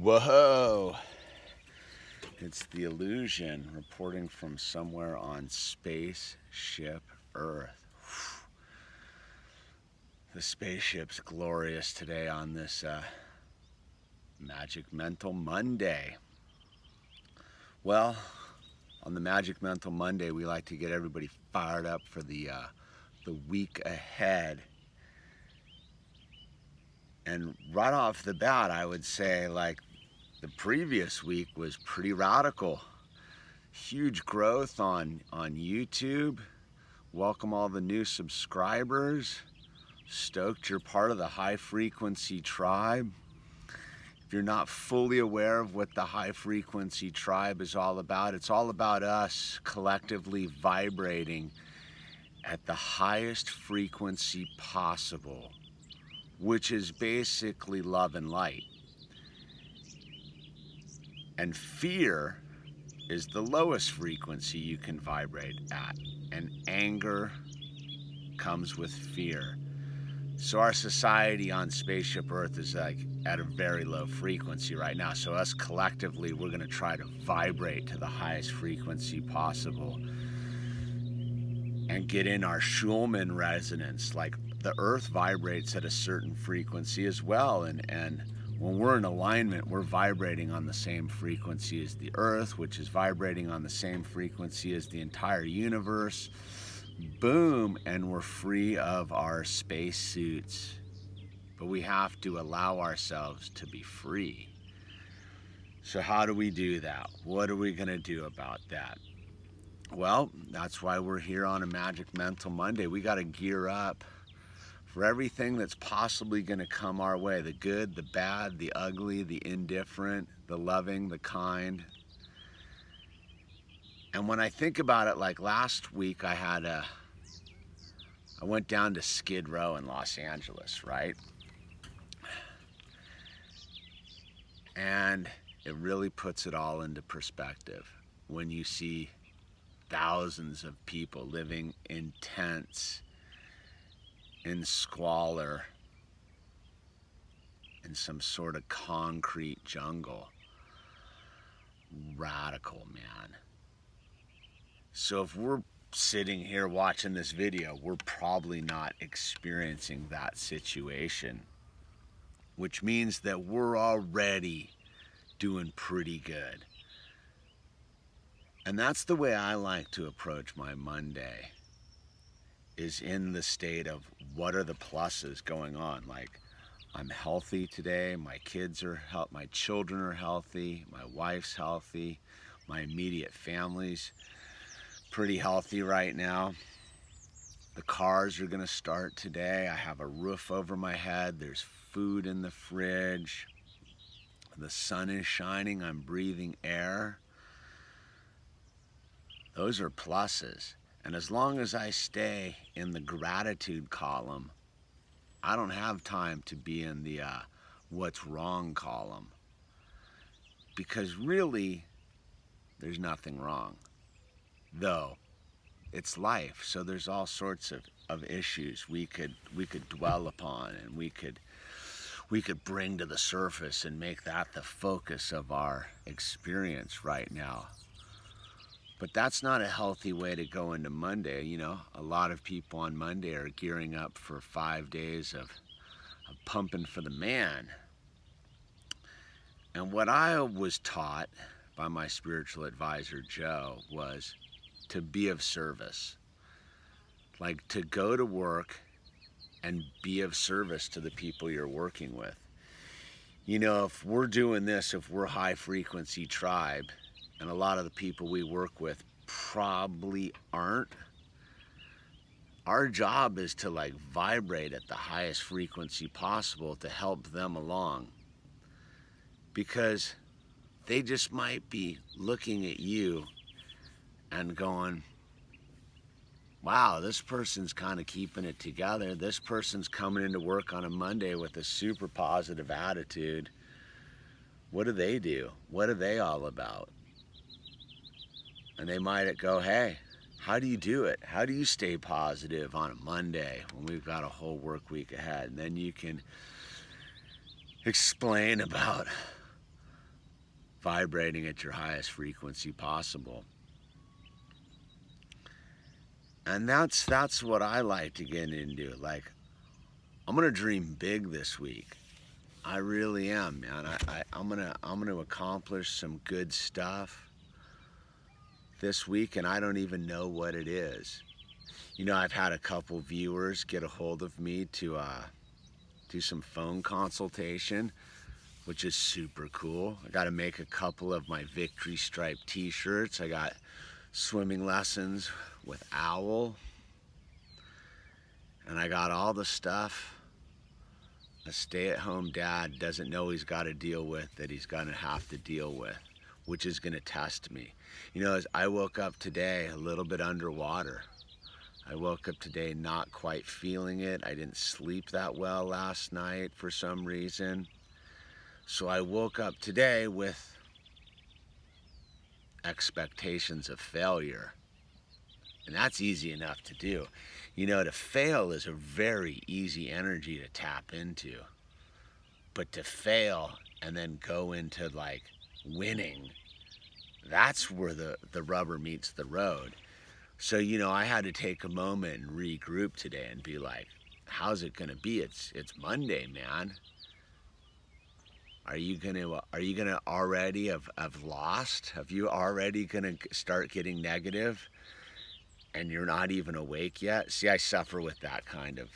Whoa! It's the Illusion reporting from somewhere on Spaceship Earth. The spaceship's glorious today on this Magic Mental Monday. Well, on the Magic Mental Monday, we like to get everybody fired up for the week ahead. And right off the bat, I would say, like, the previous week was pretty radical. Huge growth on YouTube. Welcome all the new subscribers. Stoked you're part of the high frequency tribe. If you're not fully aware of what the high frequency tribe is all about, it's all about us collectively vibrating at the highest frequency possible, which is basically love and light. And fear is the lowest frequency you can vibrate at, and anger comes with fear. So our society on Spaceship Earth is like at a very low frequency right now. So us collectively, we're gonna try to vibrate to the highest frequency possible and get in our Schulman resonance. Like, the Earth vibrates at a certain frequency as well, and when we're in alignment, we're vibrating on the same frequency as the Earth, which is vibrating on the same frequency as the entire universe. Boom, and we're free of our space suits. But we have to allow ourselves to be free. So how do we do that? What are we gonna do about that? Well, that's why we're here on a Magic Mental Monday. We gotta gear up for everything that's possibly gonna come our way. The good, the bad, the ugly, the indifferent, the loving, the kind. And when I think about it, like last week I went down to Skid Row in Los Angeles, right? And it really puts it all into perspective when you see thousands of people living in tents, in squalor, in some sort of concrete jungle. Radical, man. So if we're sitting here watching this video, we're probably not experiencing that situation, which means that we're already doing pretty good. And that's the way I like to approach my Monday, is in the state of what are the pluses going on. Like, I'm healthy today, my kids are healthy, my children are healthy, my wife's healthy, my immediate family's pretty healthy right now. The cars are gonna start today. I have a roof over my head, there's food in the fridge, the sun is shining, I'm breathing air. Those are pluses. And as long as I stay in the gratitude column, I don't have time to be in the what's wrong column. Because really, there's nothing wrong. Though, it's life, so there's all sorts of issues we could dwell upon, and we could bring to the surface and make that the focus of our experience right now. But that's not a healthy way to go into Monday. You know, a lot of people on Monday are gearing up for 5 days of pumping for the man. And what I was taught by my spiritual advisor, Joe, was to be of service. Like, to go to work and be of service to the people you're working with. You know, if we're doing this, if we're high frequency tribe, and a lot of the people we work with probably aren't, our job is to, like, vibrate at the highest frequency possible to help them along. Because they just might be looking at you and going, wow, this person's kind of keeping it together. This person's coming into work on a Monday with a super positive attitude. What do? What are they all about? And they might go, hey, how do you do it? How do you stay positive on a Monday when we've got a whole work week ahead? And then you can explain about vibrating at your highest frequency possible. And that's what I like to get into. Like, I'm gonna dream big this week. I really am, man. I'm gonna accomplish some good stuff this week, and I don't even know what it is. You know, I've had a couple viewers get a hold of me to do some phone consultation, which is super cool. I got to make a couple of my Victory Stripe t-shirts. I got swimming lessons with Owl, and I got all the stuff a stay-at-home dad doesn't know he's got to deal with, that he's going to have to deal with, which is going to test me. You know, as I woke up today a little bit underwater. I woke up today not quite feeling it. I didn't sleep that well last night for some reason. So I woke up today with expectations of failure. And that's easy enough to do. You know, to fail is a very easy energy to tap into. But to fail and then go into like winning, that's where the rubber meets the road. So, you know, I had to take a moment and regroup today and be like, how's it gonna be? It's Monday, man. Are you gonna already have lost? Have you already gonna start getting negative and you're not even awake yet? See, I suffer with that kind of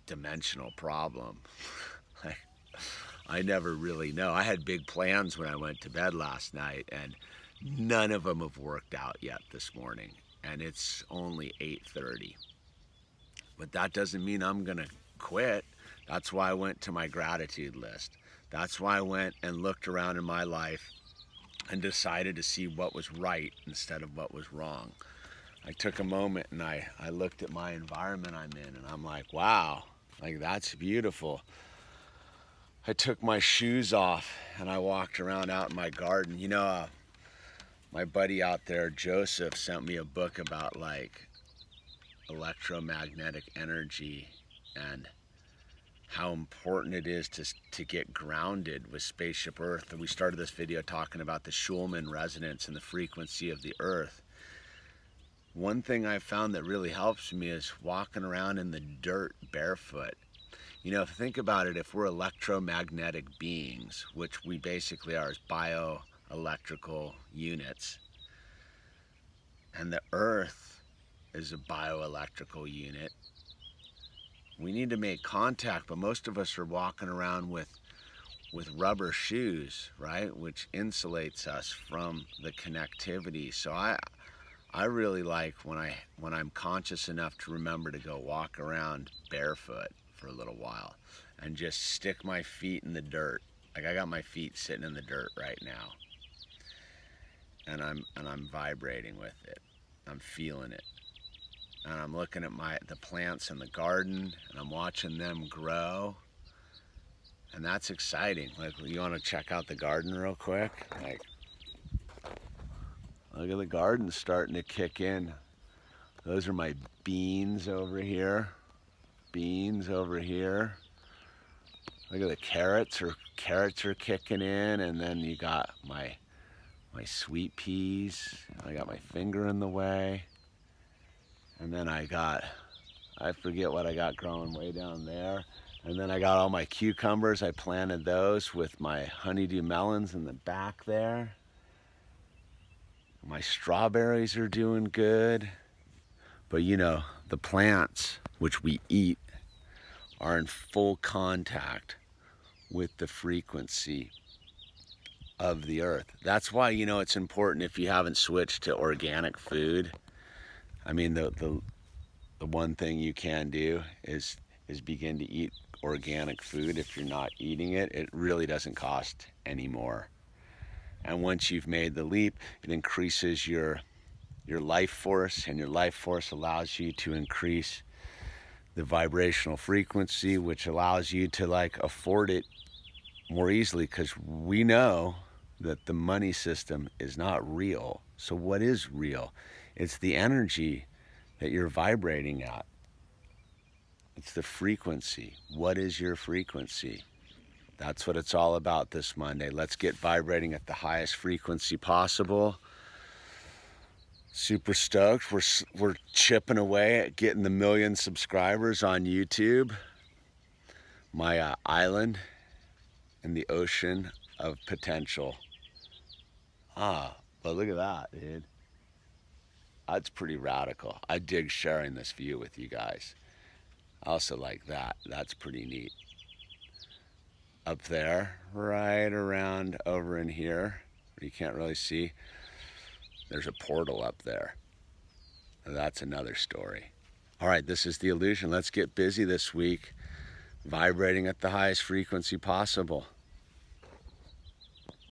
dimensional problem. Like, I never really know. I had big plans when I went to bed last night, and none of them have worked out yet this morning, and it's only 8:30. But that doesn't mean I'm gonna quit. That's why I went to my gratitude list. That's why I went and looked around in my life and decided to see what was right instead of what was wrong. I took a moment and I looked at my environment I'm in, and I'm like, wow, like that's beautiful. I took my shoes off and I walked around out in my garden. You know, my buddy out there, Joseph, sent me a book about like electromagnetic energy and how important it is to get grounded with Spaceship Earth. And we started this video talking about the Schulman resonance and the frequency of the Earth. One thing I found that really helps me is walking around in the dirt barefoot. You know, if you think about it, if we're electromagnetic beings, which we basically are as bioelectrical units, and the Earth is a bioelectrical unit, we need to make contact, but most of us are walking around with rubber shoes, right? Which insulates us from the connectivity. So I really like when I'm conscious enough to remember to go walk around barefoot for a little while and just stick my feet in the dirt. Like, I got my feet sitting in the dirt right now, and I'm vibrating with it. I'm feeling it. And I'm looking at the plants in the garden, and I'm watching them grow. And that's exciting. Like, you want to check out the garden real quick? Like, look at the garden starting to kick in. Those are my beans over here. Beans over here. Look at the carrots. Carrots are kicking in, and then you got my sweet peas. I got my finger in the way. And then I forget what I got growing way down there. And then I got all my cucumbers. I planted those with my honeydew melons in the back there. My strawberries are doing good. But you know, the plants, which we eat, are in full contact with the frequency of the Earth. That's why, you know, it's important, if you haven't switched to organic food. I mean, the one thing you can do is begin to eat organic food. If you're not eating it, it really doesn't cost any more. And once you've made the leap, it increases your life force, and your life force allows you to increase the vibrational frequency, which allows you to like afford it more easily, because we know that the money system is not real. So what is real? It's the energy that you're vibrating at. It's the frequency. What is your frequency? That's what it's all about this Monday. Let's get vibrating at the highest frequency possible. Super stoked. We're chipping away at getting the 1,000,000 subscribers on YouTube. My island in the ocean of potential. But look at that, dude. That's pretty radical. I dig sharing this view with you guys. I also like that. That's pretty neat. Up there, right around over in here, you can't really see, there's a portal up there. That's another story. All right, this is The Illusion. Let's get busy this week, vibrating at the highest frequency possible.